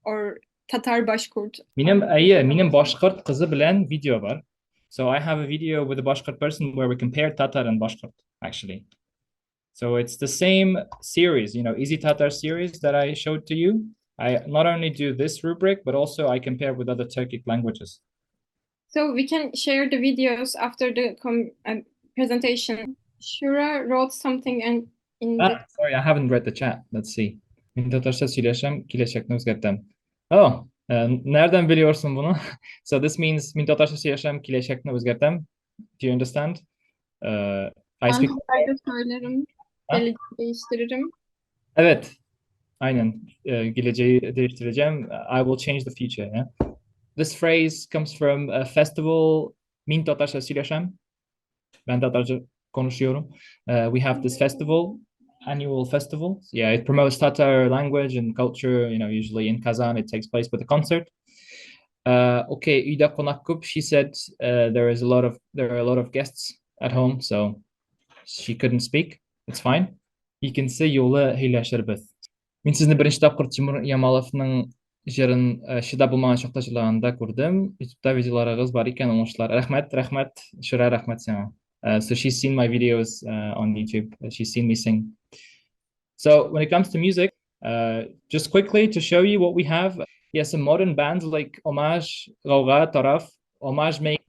or Tatar Bashkurt. Benim Bashkurt kızı bilen video var. So I have a video with a Bashkurt person where we compare Tatar and Bashkurt actually. So it's the same series, Easy Tatar series that I showed to you. I not only do this rubric, but also I compare with other Turkic languages. So we can share the videos after the presentation. Shura wrote something and in the Sorry, I haven't read the chat. Let's see. Min tatarça söyleşem, kileşekni özgertem. Oh, nereden biliyorsun bunu? So this means min tatarça söyleşem, kileşekni özgertem. Do you understand? I speak. ben söylerim. Ha? Geleceği değiştiririm. Evet, aynen. Geleceği değiştireceğim. I will change the future. Yeah? This phrase comes from a festival. Min tatarça söyleşem. Ben Tatarca konuşuyorum. We have this festival, annual festival. Yeah, it promotes Tatar language and culture. You know, usually in Kazan, it takes place with a concert. Okay, Ida Konakup, she said there are a lot of guests at home, so she couldn't speak. It's fine. İkincisi yolu hiyleşirbіз. Мен сізді бірінші тапқыр Тимур Ямаловның жерін шыда болмаған шақта жылағанда көрдім. YouTube'да видеоларыңыз бар екен, оңышылар. Рахмет, Шыра, рахмет саған. So she's seen my videos on YouTube. She's seen me sing. So when it comes to music, just quickly to show you what we have. Yes, some modern bands like Homage, Gauga, Taraf. Homage make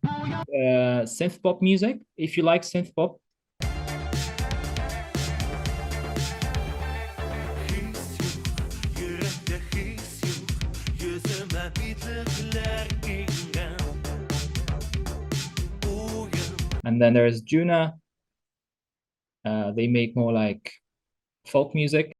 synth pop music. If you like synth pop, and then there's Juna. They make more like folk music.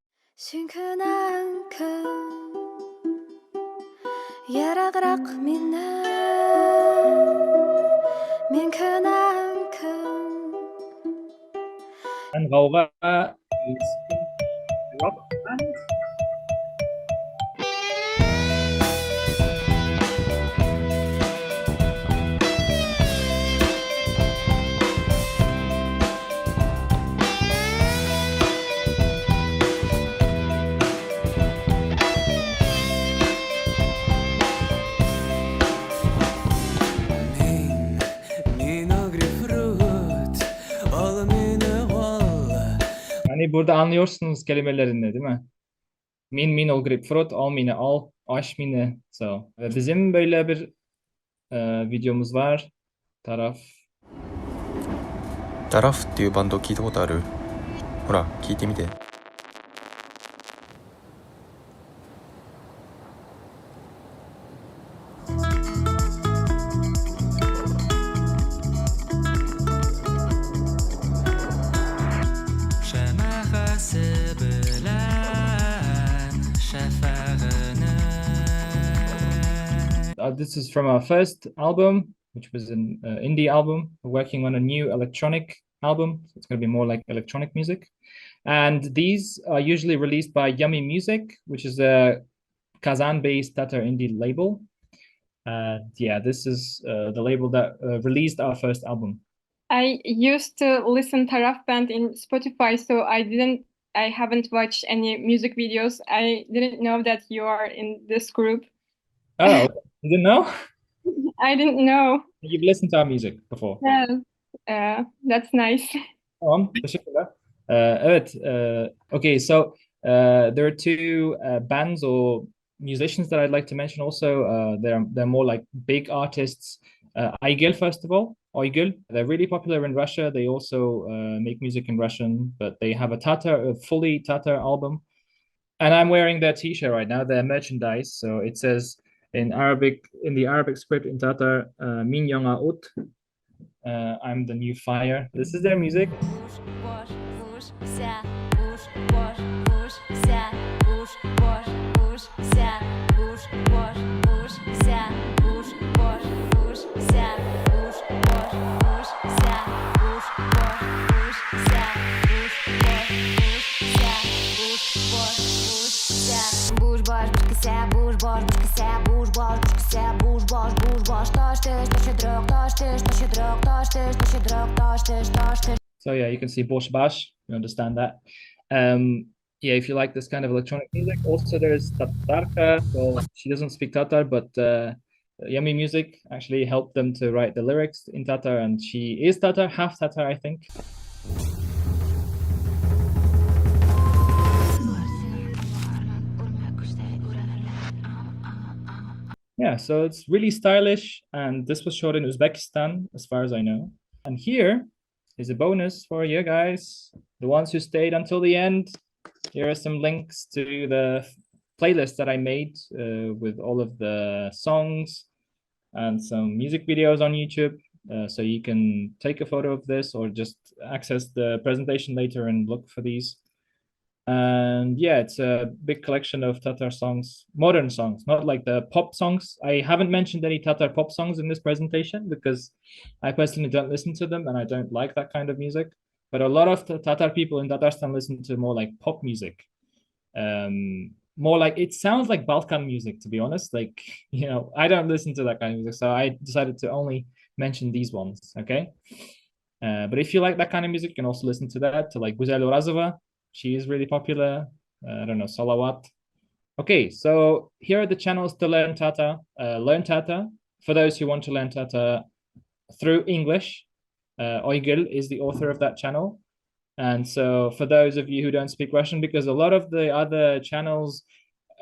And Gauga is rock band. Hani burada anlıyorsunuz kelimelerini değil mi? Min ol grapefruit, al mine al, aş mine. So. Ve bizim böyle bir videomuz var. Taraf. ダラフっていうバンド聞いたことある？ほら、聞いてみて。This is from our first album, which was an indie album. We're working on a new electronic album. So it's going to be more like electronic music. And these are usually released by Yummy Music, which is a Kazan-based Tatar indie label. Yeah, this is the label that released our first album. I used to listen Taraf Band in Spotify, so I haven't watched any music videos. I didn't know that you are in this group. Oh, you didn't know? I didn't know. You've listened to our music before. Yeah, that's nice. Tamam, teşekkürler. Evet, okay, so there are two bands or musicians that I'd like to mention also. They're more like big artists. Aygül, first of all. Aygül, they're really popular in Russia. They also make music in Russian, but they have a fully Tatar album. And I'm wearing their t-shirt right now, their merchandise. So it says in the Arabic script in Tatar, Min Yanga Ut, I'm the new fire. This is their music. So yeah, you can see Bosh Bash, you understand that. Yeah, if you like this kind of electronic music. Also there's Tatarka. Well, she doesn't speak Tatar, but Yummy Music actually helped them to write the lyrics in Tatar, and she is Tatar, half Tatar, I think. Yeah, so it's really stylish, and this was shot in Uzbekistan, as far as I know. And here is a bonus for you guys, the ones who stayed until the end. Here are some links to the playlist that I made with all of the songs and some music videos on YouTube. So you can take a photo of this or just access the presentation later and look for these. And yeah, it's a big collection of Tatar songs, modern songs, not like the pop songs. I haven't mentioned any Tatar pop songs in this presentation because I personally don't listen to them and I don't like that kind of music. But a lot of the Tatar people in Tatarstan listen to more like pop music. More like, it sounds like Balkan music, to be honest. Like, you know, I don't listen to that kind of music, so I decided to only mention these ones, okay? But if you like that kind of music, you can also listen to that, to like Guzel Orazova. She is really popular. I don't know, Salawat. Okay, so here are the channels to learn Tatar. Learn Tatar, for those who want to learn Tatar through English. Oygul is the author of that channel. And so for those of you who don't speak Russian, because a lot of the other channels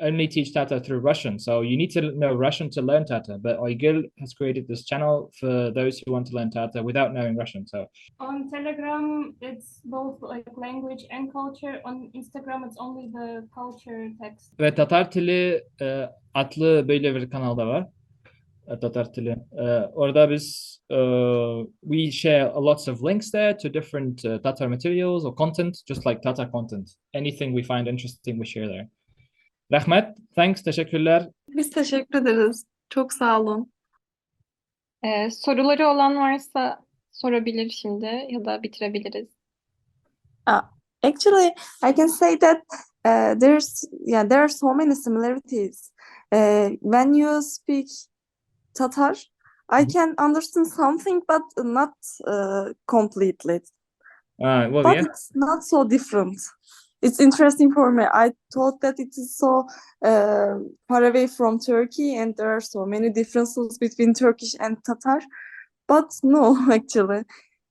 only teach Tatar through Russian. So you need to know Russian to learn Tatar. But Oygul has created this channel for those who want to learn Tatar without knowing Russian. So On Telegram, it's both like language and culture. On Instagram, it's only the culture text. ve Tatar Tili adlı böyle bir kanalda var. Tatar Tili. Orada biz we share lots of links there to different Tatar materials or content, just like Tatar content. Anything we find interesting, we share there. Rahmet, thanks, teşekkürler. Biz teşekkür ederiz. Çok sağ olun. Soruları olan varsa sorabilir şimdi ya da bitirebiliriz. Actually, I can say that there are so many similarities. When you speak Tatar, I can understand something, but not completely. Well, But yeah. it's not so different. It's interesting for me. I thought that it is so far away from Turkey, and there are so many differences between Turkish and Tatar. But no, actually.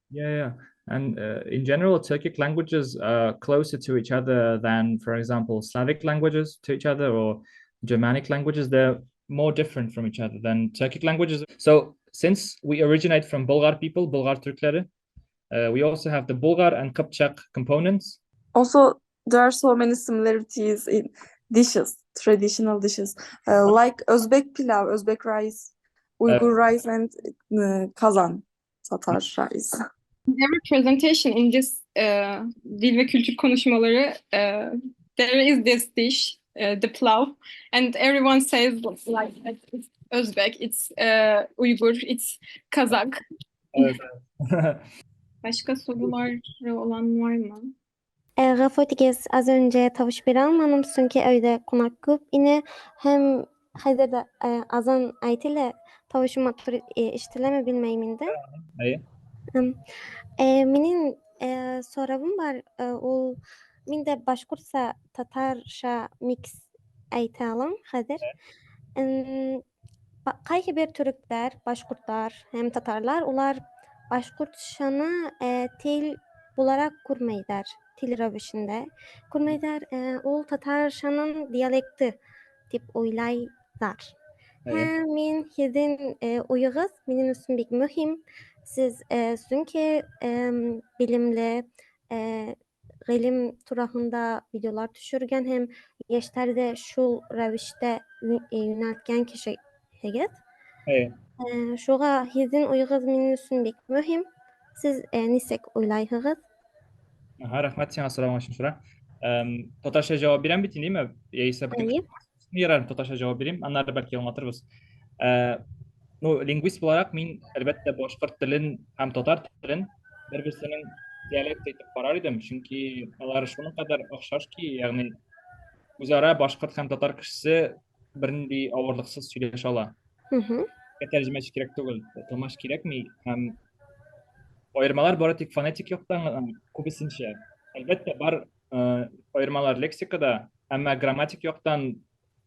Yeah. And in general, Turkic languages are closer to each other than, for example, Slavic languages to each other or Germanic languages. They're more different from each other than Turkic languages. So since we originate from Bulgar people, Bulgar Türkleri, we also have the Bulgar and Kipchak components. Also, there are so many similarities in dishes, traditional dishes, like Özbek pilav, Özbek rice, Uyghur rice, and Kazan, Tatar rice. In every presentation in this dil ve kültür konuşmaları, there is this dish, the pilav, and everyone says like it's Özbek, it's Uyghur, it's Kazakh. Evet. Başka soruları olan var mı? Gafotiges az önce tavuş bir almanım çünkü evde konak köp ine hem hazırda azan aytile tavuşuma iştileme bilmeyiminde. Hayır. Menin sorabım var. Ol minde Başkurtsa Tatarşa mix ayta alam hazır. Kayki bir Türkler, Başkurtlar hem Tatarlar ular Başkurtşanı til bularak kurmaydılar. Til rövüşünde kurmaydılar. Ol Tatarşanın diyalekti dip oylaylar. Men sizin uyuğuz, menin üstün bek mühim. Siz çünkü bilimli ilim turahında videolar düşürgen hem yaşlarda şu rövüşte yöneltken kişi heget. Evet. Şoğa sizin uyuğuz menin üstün bek mühim. Siz nisek oylayığız? Rahmet sana assalamu alaikum şura. Tatarşa cevap veren bitin değil mi? Yaysa bugün yararım Tatarşa cevap vereyim. Anlar belki anlatırız. No, linguist olarak men elbette Boşkurt dilin hem Tatar dilin birbirinin diyalekt etip karar edim. Çünkü onlar şunun kadar okşar ki, yani üzere Boşkurt hem Tatar kişisi birinde ağırlıksız söyleşe ala. Tercüme gerek değil, tanımak gerek mi? Hem ayırmalar baratik fonetik yoktan kubisin şey. Elbette var ayırmalar leksikada ama gramatik yoktan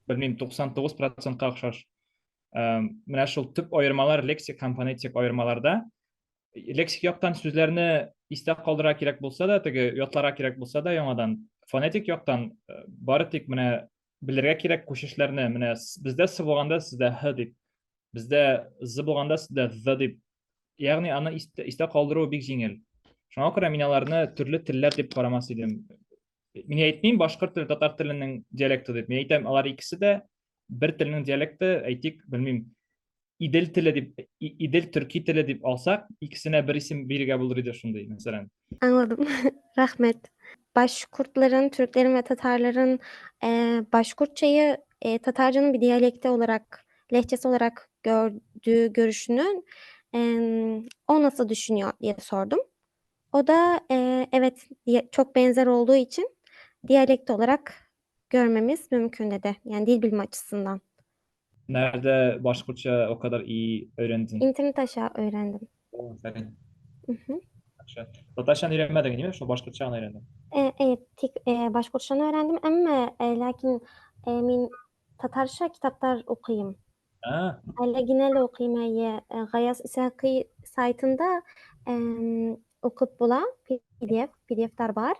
bilmem 99% okşar. Менә шул төп аермалар лексик һәм фонетик аермаларда лексик яктан сүзләрне истә калдыра кирәк булса да, теге ятлара кирәк булса да, яңадан фонетик яктан бары тик менә bilirge kirek koşuşlarını. Mine bizde s bolganda sizde h dip, bizde z bolganda sizde z dip. Yani ana iste kaldırуу big jеңел. Şoňa görä min alaryny türlü tiller dip garamas edim. Min aýtmaýyn başkurt tili, tatar tiliniň dialekti dip. Men aýtam alar ikisi de bir tiliniň dialekti, aýtyk, bilmem, idil tili dip, idil türki tili dip alsak, ikisine bir isim birige bulur edi şunday mesela. Anladım. Rahmet. Başkurtların, Türklerin ve Tatarların Başkurtçayı Tatarcanın bir diyalekti olarak, lehçesi olarak gördüğü görüşünü o nasıl düşünüyor diye sordum. O da evet çok benzer olduğu için diyalekt olarak görmemiz mümkün dedi. Yani dil bilimi açısından. Nerede Başkurtça o kadar iyi öğrendin? İnternet aşağı öğrendim. Aferin. Hı hı. Tatarşan öğrenmedin değil mi? Şu Başkurtçan öğrendin. Evet, Başkurtçanı öğrendim ama lakin min Tatarşa kitaplar okuyayım. Ha, Genel okuyayım. Gayas İshaki saytında okup bula PDF'ler var.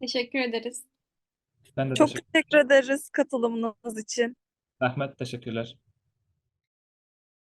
Teşekkür ederiz. ben de Çok teşekkür ederiz katılımınız için. Rahmet, teşekkürler.